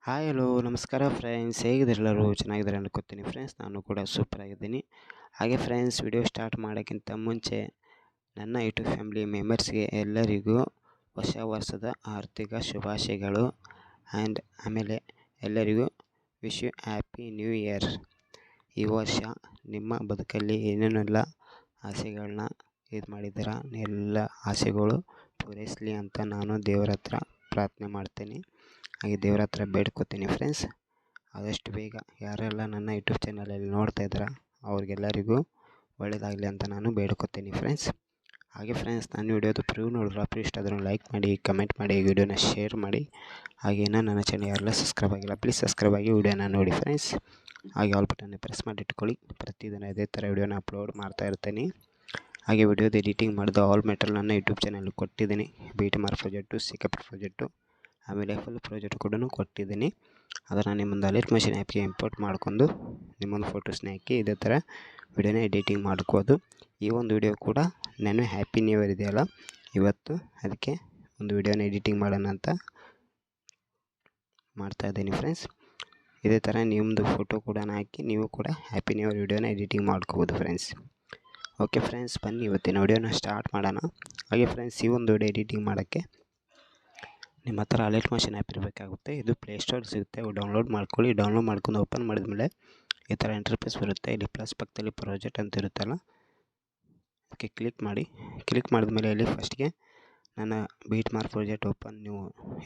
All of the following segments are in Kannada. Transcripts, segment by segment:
ಹಾಯ್ ಹಲೋ ನಮಸ್ಕಾರ ಫ್ರೆಂಡ್ಸ್, ಹೇಗಿದ್ದೀರೆಲ್ಲರೂ? ಚೆನ್ನಾಗಿದ್ದಾರೆ ಅನ್ಕೋತೀನಿ ಫ್ರೆಂಡ್ಸ್. ನಾನು ಕೂಡ ಸೂಪರ್ ಆಗಿದ್ದೀನಿ. ಹಾಗೆ ಫ್ರೆಂಡ್ಸ್, ವಿಡಿಯೋ ಸ್ಟಾರ್ಟ್ ಮಾಡೋಕ್ಕಿಂತ ಮುಂಚೆ ನನ್ನ ಯೂಟ್ಯೂಬ್ ಫ್ಯಾಮಿಲಿ ಮೆಂಬರ್ಸ್ಗೆ ಎಲ್ಲರಿಗೂ ಹೊಸ ವರ್ಷದ ಆರ್ಥಿಕ ಶುಭಾಶಯಗಳು. ಆಮೇಲೆ ಎಲ್ಲರಿಗೂ wish you happy new year. ಈ ವರ್ಷ ನಿಮ್ಮ ಬದುಕಲ್ಲಿ ಏನೇನೆಲ್ಲ ಆಸೆಗಳನ್ನ ಇದು ಮಾಡಿದ್ದೀರಾ, ಎಲ್ಲ ಆಸೆಗಳು ಪೂರೈಸಲಿ ಅಂತ ನಾನು ದೇವರ ಹತ್ರ ಪ್ರಾರ್ಥನೆ ಮಾಡ್ತೀನಿ. ಹಾಗೆ ದೇವರ ಹತ್ರ ಬೇಡ್ಕೋತೀನಿ ಫ್ರೆಂಡ್ಸ್. ಆದಷ್ಟು ಬೇಗ ಯಾರೆಲ್ಲ ನನ್ನ ಯೂಟ್ಯೂಬ್ ಚಾನಲಲ್ಲಿ ನೋಡ್ತಾ ಇದ್ದೀರಾ ಅವ್ರಿಗೆಲ್ಲರಿಗೂ ಒಳ್ಳೆಯದಾಗಲಿ ಅಂತ ನಾನು ಬೇಡ್ಕೋತೀನಿ ಫ್ರೆಂಡ್ಸ್. ಹಾಗೆ ಫ್ರೆಂಡ್ಸ್, ನಾನು ವಿಡಿಯೋದು ಪ್ರೀವ್ ನೋಡಿದ್ರೆ ಇಷ್ಟ ಆದರೂ ಲೈಕ್ ಮಾಡಿ, ಕಮೆಂಟ್ ಮಾಡಿ, ವಿಡಿಯೋನ ಶೇರ್ ಮಾಡಿ. ಹಾಗೆ ನನ್ನ ಚಾನಲ್ ಯಾರೆಲ್ಲ ಸಬ್ಸ್ಕ್ರೈಬ್ ಆಗಿಲ್ಲ ಪ್ಲೀಸ್ ಸಬ್ಸ್ಕ್ರೈಬ್ ಆಗಿ ವಿಡಿಯೋನ ನೋಡಿ ಫ್ರೆಂಡ್ಸ್. ಹಾಗೆ ಆಲ್ ಬಟನ್ನ ಪ್ರೆಸ್ ಮಾಡಿ ಇಟ್ಕೊಳ್ಳಿ. ಪ್ರತಿದಿನ ಇದೇ ಥರ ವಿಡಿಯೋನ ಅಪ್ಲೋಡ್ ಮಾಡ್ತಾ ಇರ್ತೀನಿ. ಹಾಗೆ ವಿಡಿಯೋದ ಎಡಿಟಿಂಗ್ ಮಾಡಿದ ಆಲ್ ಮೆಟೀರಿಯಲ್ ನನ್ನ ಯೂಟ್ಯೂಬ್ ಚಾನಲ್ ಕೊಟ್ಟಿದ್ದೀನಿ. BTMR ಪ್ರಾಜೆಕ್ಟು, ಸಿಕಪ್ ಪ್ರಾಜೆಕ್ಟು, ಆಮೇಲೆ ಫುಲ್ ಪ್ರಾಜೆಕ್ಟ್ ಕೂಡ ಕೊಟ್ಟಿದ್ದೀನಿ. ಅದನ್ನು ನಿಮ್ಮೊಂದು ಅಲರ್ಟ್ ಮಷಿನ್ ಆ್ಯಪ್ಗೆ ಇಂಪೋರ್ಟ್ ಮಾಡ್ಕೊಂಡು ನಿಮ್ಮೊಂದು ಫೋಟೋಸ್ನ ಹಾಕಿ ಇದೇ ಥರ ವಿಡಿಯೋನ ಎಡಿಟಿಂಗ್ ಮಾಡ್ಕೋದು. ಈ ಒಂದು ವಿಡಿಯೋ ಕೂಡ ನಾನು ಹ್ಯಾಪಿ ನ್ಯೂ ಇಯರ್ ಇದೆಯಲ್ಲ ಇವತ್ತು, ಅದಕ್ಕೆ ಒಂದು ವಿಡಿಯೋನ ಎಡಿಟಿಂಗ್ ಮಾಡೋಣ ಅಂತ ಮಾಡ್ತಾಯಿದ್ದೀನಿ ಫ್ರೆಂಡ್ಸ್. ಇದೇ ಥರ ನಿಮ್ಮದು ಫೋಟೋ ಕೂಡ ಹಾಕಿ ನೀವು ಕೂಡ ಹ್ಯಾಪಿ ನ್ಯೂ ಇಯರ್ ವಿಡಿಯೋನ ಎಡಿಟಿಂಗ್ ಮಾಡ್ಕೋಬೋದು ಫ್ರೆಂಡ್ಸ್. ಓಕೆ ಫ್ರೆಂಡ್ಸ್, ಬನ್ನಿ ಇವತ್ತಿನ ವಿಡಿಯೋನ ಸ್ಟಾರ್ಟ್ ಮಾಡೋಣ. ಹಾಗೆ ಫ್ರೆಂಡ್ಸ್, ಈ ಒಂದು ವಿಡಿಯೋ ಎಡಿಟಿಂಗ್ ಮಾಡೋಕ್ಕೆ ನಿಮ್ಮ ಹತ್ರ ಅಲರ್ಟ್ ಮಷಿನ್ ಆ್ಯಪ್ ಇರಬೇಕಾಗುತ್ತೆ. ಇದು ಪ್ಲೇಸ್ಟೋರ್ ಸಿಗುತ್ತೆ, ಡೌನ್ಲೋಡ್ ಮಾಡ್ಕೊಳ್ಳಿ. ಡೌನ್ಲೋಡ್ ಮಾಡ್ಕೊಂಡು ಓಪನ್ ಮಾಡಿದ್ಮೇಲೆ ಈ ಥರ ಇಂಟರ್ಫೇಸ್ ಬರುತ್ತೆ. ಇಲ್ಲಿ ಪ್ಲಸ್ ಪಕ್ಕದಲ್ಲಿ ಪ್ರಾಜೆಕ್ಟ್ ಅಂತ ಇರುತ್ತಲ್ಲ, ಅದಕ್ಕೆ ಕ್ಲಿಕ್ ಮಾಡಿ. ಕ್ಲಿಕ್ ಮಾಡಿದ್ಮೇಲೆ ಇಲ್ಲಿ ಫಸ್ಟ್ಗೆ ನನ್ನ BTMR ಪ್ರಾಜೆಕ್ಟ್ ಓಪನ್ ನೀವು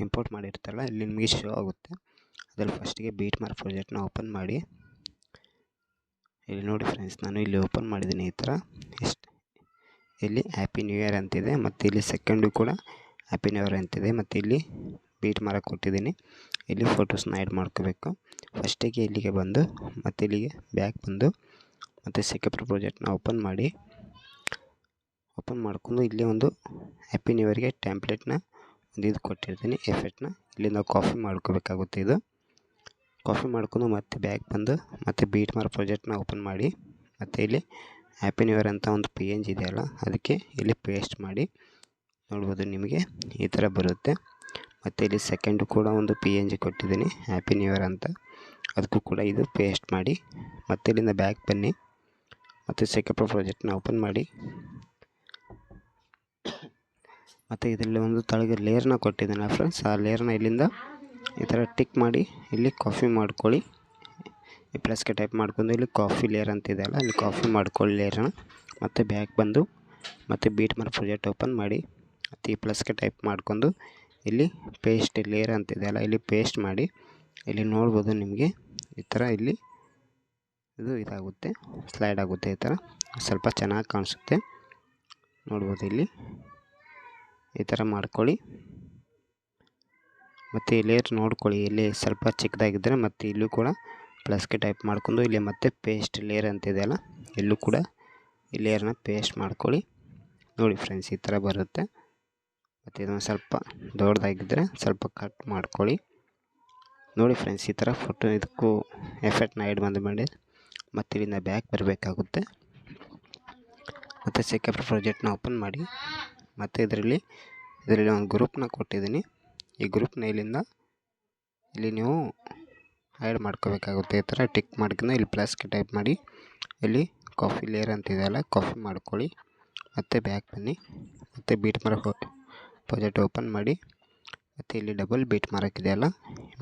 ಇಂಪೋರ್ಟ್ ಮಾಡಿರ್ತಾರಲ್ಲ ಇಲ್ಲಿ ನಿಮಗೆ ಶೋ ಆಗುತ್ತೆ. ಅದರಲ್ಲಿ ಫಸ್ಟಿಗೆ BTMR ಪ್ರಾಜೆಕ್ಟ್ನ ಓಪನ್ ಮಾಡಿ. ಇಲ್ಲಿ ನೋಡಿ ಫ್ರೆಂಡ್ಸ್, ನಾನು ಇಲ್ಲಿ ಓಪನ್ ಮಾಡಿದ್ದೀನಿ. ಈ ಥರ ಇಲ್ಲಿ ಹ್ಯಾಪಿ ನ್ಯೂ ಇಯರ್ ಅಂತಿದೆ, ಮತ್ತು ಇಲ್ಲಿ ಸೆಕೆಂಡು ಕೂಡ ಹ್ಯಾಪಿ ನ್ಯೂ ಇಯರ್ ಅಂತಿದೆ, ಮತ್ತು ಇಲ್ಲಿ BTMR ಕೊಟ್ಟಿದ್ದೀನಿ. ಇಲ್ಲಿ ಫೋಟೋಸ್ನ ಆ್ಯಡ್ ಮಾಡ್ಕೋಬೇಕು. ಫಸ್ಟಿಗೆ ಇಲ್ಲಿಗೆ ಬಂದು ಮತ್ತು ಇಲ್ಲಿಗೆ ಬ್ಯಾಕ್ ಬಂದು ಮತ್ತು ಸಿಕಪ್ ಪ್ರಾಜೆಕ್ಟ್ನ ಓಪನ್ ಮಾಡಿ. ಓಪನ್ ಮಾಡ್ಕೊಂಡು ಇಲ್ಲಿ ಒಂದು ಹ್ಯಾಪಿ ನ್ಯೂ ಇಯರ್ಗೆ ಟ್ಯಾಂಪ್ಲೆಟ್ನ ಒಂದು ಇದು ಕೊಟ್ಟಿರ್ತೀನಿ, ಎಫೆಕ್ಟ್ನ ಇಲ್ಲಿಂದ ಕಾಪಿ ಮಾಡ್ಕೋಬೇಕಾಗುತ್ತೆ. ಇದು ಕಾಪಿ ಮಾಡ್ಕೊಂಡು ಮತ್ತೆ ಬ್ಯಾಕ್ ಬಂದು ಮತ್ತು BTMR ಪ್ರಾಜೆಕ್ಟ್ನ ಓಪನ್ ಮಾಡಿ. ಮತ್ತು ಇಲ್ಲಿ ಹ್ಯಾಪಿ ನ್ಯೂ ಇಯರ್ ಅಂತ ಒಂದು PNG ಇದೆಯಲ್ಲ ಅದಕ್ಕೆ ಇಲ್ಲಿ ಪೇಸ್ಟ್ ಮಾಡಿ. ನೋಡ್ಬೋದು ನಿಮಗೆ ಈ ಥರ ಬರುತ್ತೆ. ಮತ್ತು ಇಲ್ಲಿ ಸೆಕೆಂಡು ಕೂಡ ಒಂದು PNG ಕೊಟ್ಟಿದ್ದೀನಿ ಹ್ಯಾಪಿ ನ್ಯೂ ಇಯರ್ ಅಂತ, ಅದಕ್ಕೂ ಕೂಡ ಇದು ಪೇಸ್ಟ್ ಮಾಡಿ. ಮತ್ತು ಇಲ್ಲಿಂದ ಬ್ಯಾಕ್ ಬನ್ನಿ ಮತ್ತು ಸಿಕಪ್ ಪ್ರಾಜೆಕ್ಟ್ನ ಓಪನ್ ಮಾಡಿ. ಮತ್ತು ಇದರಲ್ಲಿ ಒಂದು ತಳಗೆ ಲೇಯರ್ನ ಕೊಟ್ಟಿದ್ದಾನೆ ಫ್ರೆಂಡ್ಸ್, ಆ ಲೇಯರ್ನ ಇಲ್ಲಿಂದ ಈ ಥರ ಟಿಕ್ ಮಾಡಿ ಇಲ್ಲಿ ಕಾಪಿ ಮಾಡ್ಕೊಳ್ಳಿ. ಈ ಪ್ಲಸ್ಗೆ ಟೈಪ್ ಮಾಡ್ಕೊಂಡು ಇಲ್ಲಿ ಕಾಫಿ ಲೇಯರ್ ಅಂತಿದೆಯಲ್ಲ ಇಲ್ಲಿ ಕಾಪಿ ಮಾಡ್ಕೊಳ್ಳಿ ಲೇಯರ್ನ. ಮತ್ತು ಬ್ಯಾಕ್ ಬಂದು ಮತ್ತು BTMR ಪ್ರಾಜೆಕ್ಟ್ ಓಪನ್ ಮಾಡಿ. ಮತ್ತು ಈ ಪ್ಲಸ್ಗೆ ಟೈಪ್ ಮಾಡ್ಕೊಂಡು ಇಲ್ಲಿ ಪೇಸ್ಟ್ ಲೇಯರ್ ಅಂತಿದೆಯಲ್ಲ ಇಲ್ಲಿ ಪೇಸ್ಟ್ ಮಾಡಿ. ಇಲ್ಲಿ ನೋಡ್ಬೋದು ನಿಮಗೆ ಈ ಥರ ಇಲ್ಲಿ ಇದಾಗುತ್ತೆ, ಸ್ಲೈಡ್ ಆಗುತ್ತೆ. ಈ ಥರ ಸ್ವಲ್ಪ ಚೆನ್ನಾಗಿ ಕಾಣಿಸುತ್ತೆ, ನೋಡ್ಬೋದು ಇಲ್ಲಿ ಈ ಥರ ಮಾಡ್ಕೊಳ್ಳಿ. ಮತ್ತು ಈ ಲೇಯರ್ ನೋಡ್ಕೊಳ್ಳಿ, ಇಲ್ಲಿ ಸ್ವಲ್ಪ ಚಿಕ್ಕದಾಗಿದ್ದರೆ ಮತ್ತು ಇಲ್ಲೂ ಕೂಡ ಪ್ಲಸ್ಗೆ ಟೈಪ್ ಮಾಡ್ಕೊಂಡು ಇಲ್ಲಿ ಮತ್ತೆ ಪೇಸ್ಟ್ ಲೇಯರ್ ಅಂತಿದೆಯಲ್ಲ ಇಲ್ಲೂ ಕೂಡ ಈ ಲೇಯರ್ನ ಪೇಸ್ಟ್ ಮಾಡ್ಕೊಳ್ಳಿ. ನೋಡಿ ಫ್ರೆಂಡ್ಸ್, ಈ ಥರ ಬರುತ್ತೆ. ಮತ್ತು ಇದನ್ನು ಸ್ವಲ್ಪ ದೊಡ್ಡದಾಗಿದ್ದರೆ ಸ್ವಲ್ಪ ಕಟ್ ಮಾಡ್ಕೊಳ್ಳಿ. ನೋಡಿ ಫ್ರೆಂಡ್ಸ್, ಈ ಥರ ಫೋಟೋ ಇದಕ್ಕೂ ಎಫೆಕ್ಟ್ನ ಆ್ಯಡ್ ಮಾಡಿ ಮತ್ತು ಇಲ್ಲಿಂದ ಬ್ಯಾಕ್ ಬರಬೇಕಾಗುತ್ತೆ. ಮತ್ತು ಸಿಕಪ್ ಪ್ರಾಜೆಕ್ಟ್ನ ಓಪನ್ ಮಾಡಿ. ಮತ್ತು ಇದರಲ್ಲಿ ಒಂದು ಗ್ರೂಪ್ನ ಕೊಟ್ಟಿದ್ದೀನಿ. ಈ ಗ್ರೂಪ್ನ ಇಲ್ಲಿ ನೀವು ಆ್ಯಡ್ ಮಾಡ್ಕೋಬೇಕಾಗುತ್ತೆ. ಈ ಥರ ಟಿಕ್ ಮಾಡ್ಕೊಂಡು ಇಲ್ಲಿ ಪ್ಲಸ್ಗೆ ಟೈಪ್ ಮಾಡಿ ಇಲ್ಲಿ ಕಾಫಿ ಲೇಯರ್ ಅಂತಿದೆಯಲ್ಲ ಕಾಫಿ ಮಾಡ್ಕೊಳ್ಳಿ. ಮತ್ತು ಬ್ಯಾಕ್ ಬನ್ನಿ ಮತ್ತು BTMR ಪ್ರಾಜೆಕ್ಟ್ ಓಪನ್ ಮಾಡಿ. ಮತ್ತು ಇಲ್ಲಿ ಡಬಲ್ BTMR ಇದೆಯಲ್ಲ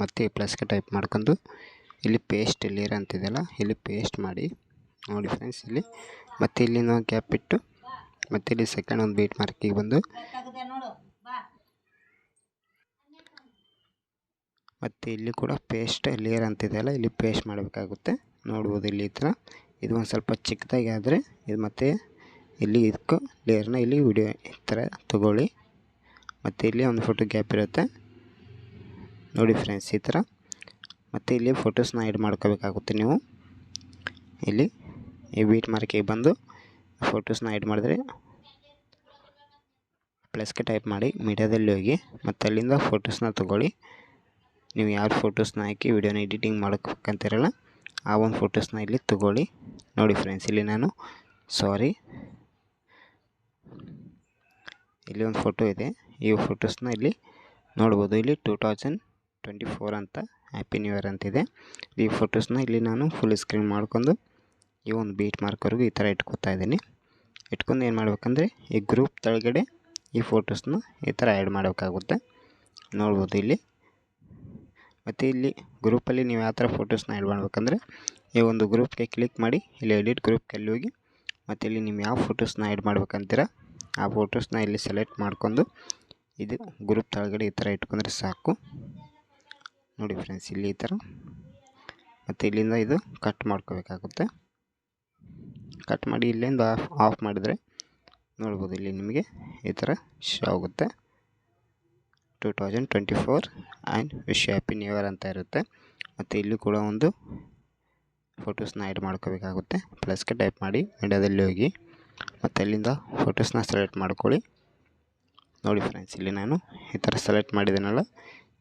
ಮತ್ತು ಪ್ಲಸ್ಗೆ ಟೈಪ್ ಮಾಡ್ಕೊಂಡು ಇಲ್ಲಿ ಪೇಸ್ಟ್ ಲೇಯರ್ ಅಂತಿದೆಯಲ್ಲ ಇಲ್ಲಿ ಪೇಸ್ಟ್ ಮಾಡಿ. ನೋಡಿ ಫ್ರೆಂಡ್ಸ್, ಇಲ್ಲಿ ಮತ್ತು ಇಲ್ಲಿ ನಾವು ಗ್ಯಾಪ್ ಇಟ್ಟು ಮತ್ತು ಇಲ್ಲಿ ಸೆಕೆಂಡ್ ಒಂದು BTMRಗೆ ಬಂದು ಮತ್ತು ಇಲ್ಲಿ ಕೂಡ ಪೇಸ್ಟ್ ಲೇಯರ್ ಅಂತಿದೆಯಲ್ಲ ಇಲ್ಲಿ ಪೇಸ್ಟ್ ಮಾಡಬೇಕಾಗುತ್ತೆ. ನೋಡ್ಬೋದು ಇಲ್ಲಿ ಈ ಥರ ಇದು ಒಂದು ಸ್ವಲ್ಪ ಚಿಕ್ಕದಾಗಿ ಆದರೆ ಇದು ಮತ್ತು ಇಲ್ಲಿ ಇದಕ್ಕೂ ಲೇಯರ್ನ ಇಲ್ಲಿ ವಿಡಿಯೋ ಈ ಥರ ತಗೊಳ್ಳಿ. ಮತ್ತು ಇಲ್ಲಿ ಒಂದು ಫೋಟೋ ಗ್ಯಾಪ್ ಇರುತ್ತೆ ನೋಡಿ ಫ್ರೆಂಡ್ಸ್ ಈ ಥರ. ಮತ್ತು ಇಲ್ಲಿ ಫೋಟೋಸ್ನ ಆ್ಯಡ್ ಮಾಡ್ಕೋಬೇಕಾಗುತ್ತೆ. ನೀವು ಇಲ್ಲಿ ಈ BTMRಗೆ ಬಂದು ಫೋಟೋಸ್ನ ಆ್ಯಡ್ ಮಾಡಿದ್ರೆ ಪ್ಲಸ್ಗೆ ಟೈಪ್ ಮಾಡಿ ಮೀಡಿಯಾದಲ್ಲಿ ಹೋಗಿ ಮತ್ತು ಅಲ್ಲಿಂದ ಫೋಟೋಸ್ನ ತಗೊಳ್ಳಿ. ನೀವು ಯಾವ ಫೋಟೋಸ್ನ ಹಾಕಿ ವಿಡಿಯೋನ ಎಡಿಟಿಂಗ್ ಮಾಡೋಕ್ಕಂತಿರಲ್ಲ ಆ ಒಂದು ಫೋಟೋಸ್ನ ಇಲ್ಲಿ ತಗೊಳ್ಳಿ. ನೋಡಿ ಫ್ರೆಂಡ್ಸ್, ಇಲ್ಲಿ ನಾನು ಇಲ್ಲಿ ಒಂದು ಫೋಟೋ ಇದೆ. ಈ ಫೋಟೋಸ್ನ ಇಲ್ಲಿ ನೋಡ್ಬೋದು. ಇಲ್ಲಿ 2024 ಅಂತ ಹ್ಯಾಪಿ ನ್ಯೂ ಇಯರ್ ಅಂತಿದೆ. ಈ ಫೋಟೋಸ್ನ ಇಲ್ಲಿ ನಾನು ಫುಲ್ ಸ್ಕ್ರೀನ್ ಮಾಡ್ಕೊಂಡು ಈ ಒಂದು ಬೀಟ್ ಮಾರ್ಕ್ವರೆಗೂ ಈ ಥರ ಇಟ್ಕೊತಾ ಇದ್ದೀನಿ. ಇಟ್ಕೊಂಡು ಏನು ಮಾಡ್ಬೇಕಂದ್ರೆ ಈ ಗ್ರೂಪ್ ಕೆಳಗಡೆ ಈ ಫೋಟೋಸ್ನ ಈ ಥರ ಆ್ಯಡ್ ಮಾಡಬೇಕಾಗುತ್ತೆ, ನೋಡ್ಬೋದು ಇಲ್ಲಿ. ಮತ್ತು ಇಲ್ಲಿ ಗ್ರೂಪಲ್ಲಿ ನೀವು ಯಾವ ಥರ ಫೋಟೋಸ್ನ ಆ್ಯಡ್ ಮಾಡ್ಬೇಕಂದ್ರೆ ಈ ಒಂದು ಗ್ರೂಪ್ಗೆ ಕ್ಲಿಕ್ ಮಾಡಿ ಇಲ್ಲಿ ಎಡಿಟ್ ಗ್ರೂಪ್ಗೆ ಹೋಗಿ ಮತ್ತು ಇಲ್ಲಿ ನೀವು ಯಾವ ಫೋಟೋಸ್ನ ಆ್ಯಡ್ ಮಾಡ್ಬೇಕಂತೀರ ಆ ಫೋಟೋಸ್ನ ಇಲ್ಲಿ ಸೆಲೆಕ್ಟ್ ಮಾಡ್ಕೊಂಡು ಇದು ಗ್ರೂಪ್ ಕೆಳಗಡೆ ಈ ಥರ ಇಟ್ಕೊಂಡ್ರೆ ಸಾಕು. ನೋಡಿ ಫ್ರೆಂಡ್ಸ್, ಇಲ್ಲಿ ಈ ಥರ. ಮತ್ತು ಇಲ್ಲಿಂದ ಇದು ಕಟ್ ಮಾಡ್ಕೋಬೇಕಾಗುತ್ತೆ. ಕಟ್ ಮಾಡಿ ಇಲ್ಲಿಂದ ಆಫ್ ಮಾಡಿದರೆ ನೋಡ್ಬೋದು ಇಲ್ಲಿ ನಿಮಗೆ ಈ ಥರ ಶೋ ಆಗುತ್ತೆ 2024 and wish happy new year ಅಂತ ಇರುತ್ತೆ. ಮತ್ತು ಇಲ್ಲಿ ಕೂಡ ಒಂದು ಫೋಟೋಸ್ನ ಆ್ಯಡ್ ಮಾಡ್ಕೋಬೇಕಾಗುತ್ತೆ. ಪ್ಲಸ್ಗೆ ಟೈಪ್ ಮಾಡಿ ಮೀಡಿಯಾದಲ್ಲಿ ಹೋಗಿ ಮತ್ತು ಅಲ್ಲಿಂದ ಫೋಟೋಸ್ನ ಸೆಲೆಕ್ಟ್ ಮಾಡ್ಕೊಳ್ಳಿ. ನೋಡಿ ಫ್ರೆಂಡ್ಸ್, ಇಲ್ಲಿ ನಾನು ಈ ಥರ ಸೆಲೆಕ್ಟ್ ಮಾಡಿದ್ದೀನಲ್ಲ,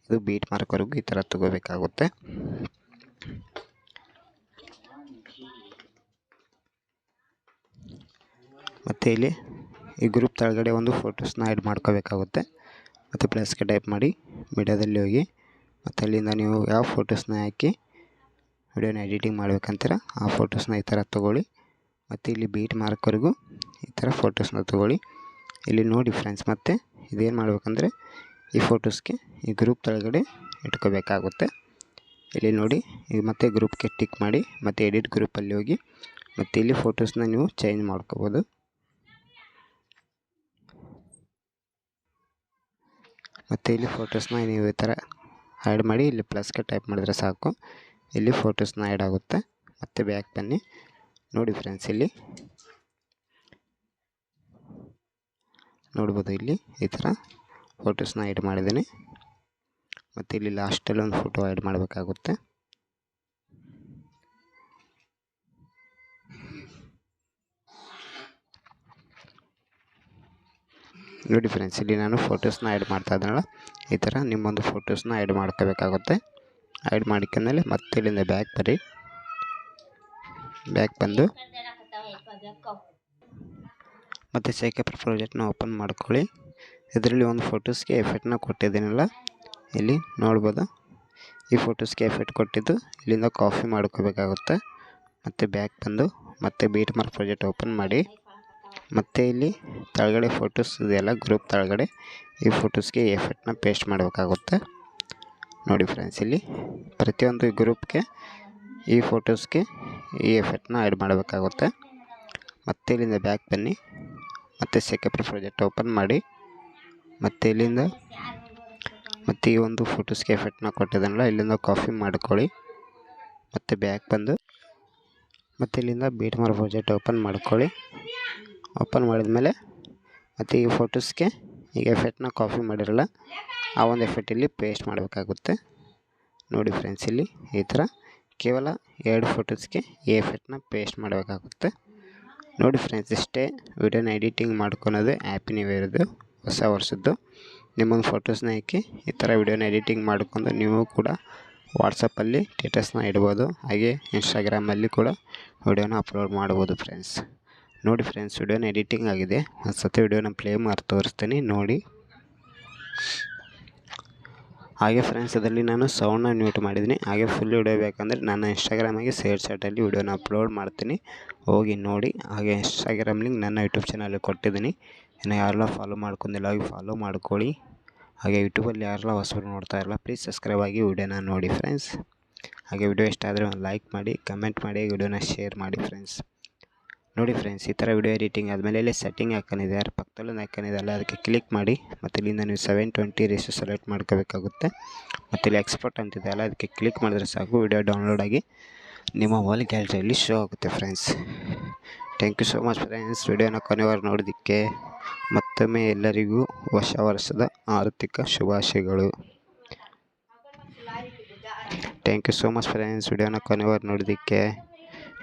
ಇದು ಬೀಟ್ ಮಾರ್ಕ್ವರೆಗೂ ಈ ಥರ ತಗೋಬೇಕಾಗುತ್ತೆ. ಮತ್ತು ಇಲ್ಲಿ ಈ ಗ್ರೂಪ್ ಕೆಳಗಡೆ ಒಂದು ಫೋಟೋಸ್ನ ಆ್ಯಡ್ ಮಾಡ್ಕೋಬೇಕಾಗುತ್ತೆ. ಮತ್ತು ಪ್ಲಸ್ಗೆ ಟೈಪ್ ಮಾಡಿ ಮೀಡಿಯಾದಲ್ಲಿ ಹೋಗಿ ಮತ್ತು ಅಲ್ಲಿಂದ ನೀವು ಯಾವ ಫೋಟೋಸ್ನ ಹಾಕಿ ವಿಡಿಯೋನ ಎಡಿಟಿಂಗ್ ಮಾಡ್ಬೇಕಂತೀರ ಆ ಫೋಟೋಸ್ನ ಈ ಥರ ತೊಗೊಳ್ಳಿ. ಮತ್ತು ಇಲ್ಲಿ ಬೀಟ್ ಮಾರ್ಕ್ವರೆಗೂ ಈ ಥರ ಫೋಟೋಸ್ನ ತೊಗೊಳ್ಳಿ. ಇಲ್ಲಿ ನೋಡಿ ಫ್ರೆಂಡ್ಸ್, ಮತ್ತು ಇದೇನು ಮಾಡ್ಬೇಕಂದ್ರೆ ಈ ಫೋಟೋಸ್ಗೆ ಈ ಗ್ರೂಪ್ ಕೆಳಗಡೆ ಇಟ್ಕೋಬೇಕಾಗುತ್ತೆ. ಇಲ್ಲಿ ನೋಡಿ, ಈಗ ಮತ್ತೆ ಗ್ರೂಪ್ಗೆ ಟಿಕ್ ಮಾಡಿ ಮತ್ತು ಎಡಿಟ್ ಗ್ರೂಪಲ್ಲಿ ಹೋಗಿ ಮತ್ತು ಇಲ್ಲಿ ಫೋಟೋಸ್ನ ನೀವು ಚೇಂಜ್ ಮಾಡ್ಕೋಬೋದು. ಮತ್ತು ಇಲ್ಲಿ ಫೋಟೋಸ್ನ ನೀವು ಈ ಥರ ಆ್ಯಡ್ ಮಾಡಿ ಇಲ್ಲಿ ಪ್ಲಸ್ಗೆ ಟೈಪ್ ಮಾಡಿದ್ರೆ ಸಾಕು, ಇಲ್ಲಿ ಫೋಟೋಸ್ನ ಆ್ಯಡ್ ಆಗುತ್ತೆ. ಮತ್ತು ಬ್ಯಾಕ್ ಬನ್ನಿ. ನೋಡಿ ಫ್ರೆಂಡ್ಸ್, ಇಲ್ಲಿ ನೋಡ್ಬೋದು ಇಲ್ಲಿ ಈ ಥರ ಫೋಟೋಸ್ನ ಆ್ಯಡ್ ಮಾಡಿದ್ದೀನಿ. ಮತ್ತು ಇಲ್ಲಿ ಲಾಸ್ಟಲ್ಲಿ ಒಂದು ಫೋಟೋ ಆ್ಯಡ್ ಮಾಡಬೇಕಾಗುತ್ತೆ. ನೋಡಿ ಫ್ರೆಂಡ್ಸ್, ಇಲ್ಲಿ ನಾನು ಫೋಟೋಸ್ನ ಆ್ಯಡ್ ಮಾಡ್ತಾ ಇದ್ದೀನಲ್ಲ, ಈ ಥರ ನಿಮ್ಮೊಂದು ಫೋಟೋಸ್ನ ಆ್ಯಡ್ ಮಾಡ್ಕೋಬೇಕಾಗುತ್ತೆ. ಆ್ಯಡ್ ಮಾಡಿಕೊಂಡ್ಮೇಲೆ ಮತ್ತೆ ಇಲ್ಲಿಂದ ಬ್ಯಾಕ್ ಬರ್ರಿ. ಬ್ಯಾಕ್ ಬಂದು ಮತ್ತು ಸೇಕೇಪರ್ ಪ್ರಾಜೆಕ್ಟ್ನ ಓಪನ್ ಮಾಡ್ಕೊಳ್ಳಿ. ಇದರಲ್ಲಿ ಒಂದು ಫೋಟೋಸ್ಗೆ ಎಫೆಕ್ಟ್ನ ಕೊಟ್ಟಿದ್ದೀನಲ್ಲ, ಇಲ್ಲಿ ನೋಡ್ಬೋದು. ಈ ಫೋಟೋಸ್ಗೆ ಎಫೆಕ್ಟ್ ಕೊಟ್ಟಿದ್ದು ಇಲ್ಲಿಂದ ಕಾಪಿ ಮಾಡ್ಕೋಬೇಕಾಗುತ್ತೆ. ಮತ್ತು ಬ್ಯಾಕ್ ಬಂದು ಮತ್ತೆ ಬೀಟ್ ಮಾರ್ಕ್ ಪ್ರಾಜೆಕ್ಟ್ ಓಪನ್ ಮಾಡಿ ಮತ್ತು ಇಲ್ಲಿ ಕೆಳಗಡೆ ಫೋಟೋಸ್ ಇದೆಯಲ್ಲ ಗ್ರೂಪ್ ಕೆಳಗಡೆ, ಈ ಫೋಟೋಸ್ಗೆ ಎಫೆಕ್ಟ್ನ ಪೇಸ್ಟ್ ಮಾಡಬೇಕಾಗುತ್ತೆ. ನೋಡಿ ಫ್ರೆಂಡ್ಸ್, ಇಲ್ಲಿ ಪ್ರತಿಯೊಂದು ಗ್ರೂಪ್ಗೆ ಈ ಫೋಟೋಸ್ಗೆ ಈ ಎಫೆಕ್ಟ್ನ ಆ್ಯಡ್ ಮಾಡಬೇಕಾಗುತ್ತೆ. ಮತ್ತು ಇಲ್ಲಿಂದ ಬ್ಯಾಕ್ ಬನ್ನಿ ಮತ್ತು ಸೇಕೇಪರ್ ಪ್ರಾಜೆಕ್ಟ್ ಓಪನ್ ಮಾಡಿ ಮತ್ತು ಇಲ್ಲಿಂದ ಮತ್ತು ಈ ಒಂದು ಫೋಟೋಸ್ಗೆ ಎಫೆಕ್ಟ್ನ ಕೊಟ್ಟಿದ್ದಾನಲ್ಲ, ಇಲ್ಲಿಂದ ಕಾಪಿ ಮಾಡ್ಕೊಳ್ಳಿ. ಮತ್ತು ಬ್ಯಾಕ್ ಬಂದು ಮತ್ತು ಇಲ್ಲಿಂದ ಬೀಟ್ ಮಾರ್ಕ್ ಪ್ರಾಜೆಕ್ಟ್ ಓಪನ್ ಮಾಡ್ಕೊಳ್ಳಿ. ಓಪನ್ ಮಾಡಿದ್ಮೇಲೆ ಮತ್ತು ಈ ಫೋಟೋಸ್ಗೆ ಈಗ ಎಫೆಕ್ಟ್ನ ಕಾಪಿ ಮಾಡಿರಲ್ಲ, ಆ ಒಂದು ಎಫೆಕ್ಟ್ ಇಲ್ಲಿ ಪೇಸ್ಟ್ ಮಾಡಬೇಕಾಗುತ್ತೆ. ನೋಡಿ ಫ್ರೆಂಡ್ಸ್, ಇಲ್ಲಿ ಈ ಥರ ಕೇವಲ 2 ಫೋಟೋಸ್ಗೆ ಈ ಎಫೆಕ್ಟ್ನ ಪೇಸ್ಟ್ ಮಾಡಬೇಕಾಗುತ್ತೆ. ನೋಡಿ ಫ್ರೆಂಡ್ಸ್, ಇಷ್ಟೇ ವಿಡಿಯೋನ ಎಡಿಟಿಂಗ್ ಮಾಡ್ಕೊಳೋದು ಹ್ಯಾಪಿ ನ್ಯೂ ಇಯರ್ದು ಹೊಸ ವರ್ಷದ್ದು. ನಿಮ್ಮೊಂದು ಫೋಟೋಸ್ನ ಹಾಕಿ ಈ ಥರ ವಿಡಿಯೋನ ಎಡಿಟಿಂಗ್ ಮಾಡ್ಕೊಂಡು ನೀವು ಕೂಡ ವಾಟ್ಸಪ್ಪಲ್ಲಿ ಸ್ಟೇಟಸ್ನ ಇಡ್ಬೋದು, ಹಾಗೆ ಇನ್ಸ್ಟಾಗ್ರಾಮಲ್ಲಿ ಕೂಡ ವಿಡಿಯೋನ ಅಪ್ಲೋಡ್ ಮಾಡ್ಬೋದು ಫ್ರೆಂಡ್ಸ್. ನೋಡಿ ಫ್ರೆಂಡ್ಸ್, ವಿಡಿಯೋನ ಎಡಿಟಿಂಗ್ ಆಗಿದೆ. ಒಂದು ಸತಿ ವಿಡಿಯೋನ ಪ್ಲೇ ಮಾಡಿ ತೋರಿಸ್ತೀನಿ ನೋಡಿ. ಹಾಗೆ ಫ್ರೆಂಡ್ಸ್, ಅದರಲ್ಲಿ ನಾನು ಸೌಂಡ್ನ ಮ್ಯೂಟ್ ಮಾಡಿದ್ದೀನಿ. ಹಾಗೆ ಫುಲ್ ವಿಡಿಯೋ ಬೇಕಂದರೆ ನನ್ನ ಇನ್ಸ್ಟಾಗ್ರಾಮಿಗೆ ಶೇರ್ ಚಾಟಲ್ಲಿ ವಿಡಿಯೋನ ಅಪ್ಲೋಡ್ ಮಾಡ್ತೀನಿ, ಹೋಗಿ ನೋಡಿ. ಹಾಗೆ ಇನ್ಸ್ಟಾಗ್ರಾಮ್ ಲಿಂಕ್ ನನ್ನ ಯೂಟ್ಯೂಬ್ ಚಾನಲ್ ಕೊಟ್ಟಿದ್ದೀನಿ. ಇನ್ನು ಯಾರೆಲ್ಲ ಫಾಲೋ ಮಾಡ್ಕೊಂಡಿಲ್ಲ ಹೋಗಿ ಫಾಲೋ ಮಾಡ್ಕೊಳ್ಳಿ. ಹಾಗೆ ಯೂಟ್ಯೂಬಲ್ಲಿ ಯಾರೆಲ್ಲ ಹೊಸಬರು ನೋಡ್ತಾ ಇರಲ್ಲ ಪ್ಲೀಸ್ ಸಬ್ಸ್ಕ್ರೈಬ್ ಆಗಿ ವಿಡಿಯೋನ ನೋಡಿ ಫ್ರೆಂಡ್ಸ್. ಹಾಗೆ ವಿಡಿಯೋ ಇಷ್ಟ ಆದರೆ ಒಂದು ಲೈಕ್ ಮಾಡಿ, ಕಮೆಂಟ್ ಮಾಡಿ, ವಿಡಿಯೋನ ಶೇರ್ ಮಾಡಿ ಫ್ರೆಂಡ್ಸ್. ನೋಡಿ ಫ್ರೆಂಡ್ಸ್, ಈ ಥರ ವಿಡಿಯೋ ಎಡಿಟಿಂಗ್ ಆದಮೇಲೆ ಇಲ್ಲಿ ಸೆಟ್ಟಿಂಗ್ ಹಾಕೊಂಡಿದೆ, ಯಾರು ಪಕ್ಕದಲ್ಲೊಂದು ಹಾಕೊಂಡಿದೆ ಅಲ್ಲ, ಅದಕ್ಕೆ ಕ್ಲಿಕ್ ಮಾಡಿ ಮತ್ತು ಇಲ್ಲಿಂದ ನೀವು 720 ರೇಷಿಯೋ ಸೆಲೆಕ್ಟ್ ಮಾಡ್ಕೋಬೇಕಾಗುತ್ತೆ. ಮತ್ತು ಇಲ್ಲಿ ಎಕ್ಸ್ಪೋರ್ಟ್ ಅಂತಿದೆ ಅಲ್ಲ, ಅದಕ್ಕೆ ಕ್ಲಿಕ್ ಮಾಡಿದ್ರೆ ಸಾಕು, ವಿಡಿಯೋ ಡೌನ್ಲೋಡ್ ಆಗಿ ನಿಮ್ಮ ಮೊಬೈಲ್ ಗ್ಯಾಲರಿಯಲ್ಲಿ ಶೋ ಆಗುತ್ತೆ friends. Thank you so much friends, ವಿಡಿಯೋನ ಕೊನೆವರೆಗೂ ನೋಡೋದಕ್ಕೆ. ಮತ್ತೊಮ್ಮೆ ಎಲ್ಲರಿಗೂ ಹೊಸ ವರ್ಷದ ಆರ್ಥಿಕ ಶುಭಾಶಯಗಳು. Thank you so much friends, ವಿಡಿಯೋನ ಕೊನೆವರೆಗೂ ನೋಡೋದಕ್ಕೆ.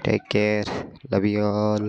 Take care, love you all.